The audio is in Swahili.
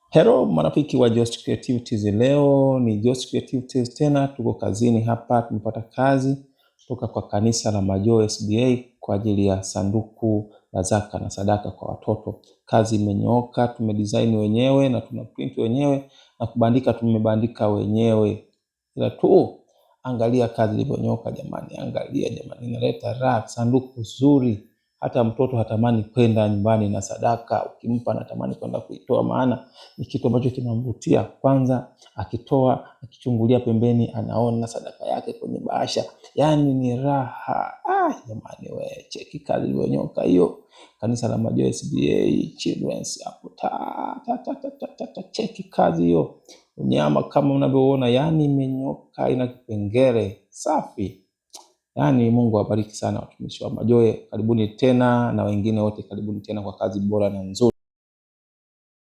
Hello marafiki wa Just Creativities, leo ni Just Creativities tena, tuko kazini hapa. Tumepata kazi kutoka kwa kanisa la Majoe SDA kwa ajili ya sanduku la zaka na sadaka kwa watoto. Kazi imenyooka, tumedesign wenyewe na tunaprint wenyewe na kubandika tumebandika wenyewe. Ila tu angalia kazi ilivyonyooka jamani, angalia jamani, inaleta raha, sanduku zuri. Hata mtoto hatamani kwenda nyumbani na sadaka, ukimpa anatamani kwenda kuitoa, maana ni kitu ambacho kinamvutia. Kwanza akitoa, akichungulia pembeni, anaona sadaka yake kwenye bahasha, yani ni raha. Jamani we, cheki kazi iliyonyoka hiyo. Kanisa la Majoe SDA Children's hapo, cheki kazi hiyo. Unyama kama unavyoona, yani imenyoka, ina kipengele safi. Yani Mungu awabariki sana watumishi wa Majoe. Karibuni tena, na wengine wote karibuni tena kwa kazi bora na nzuri.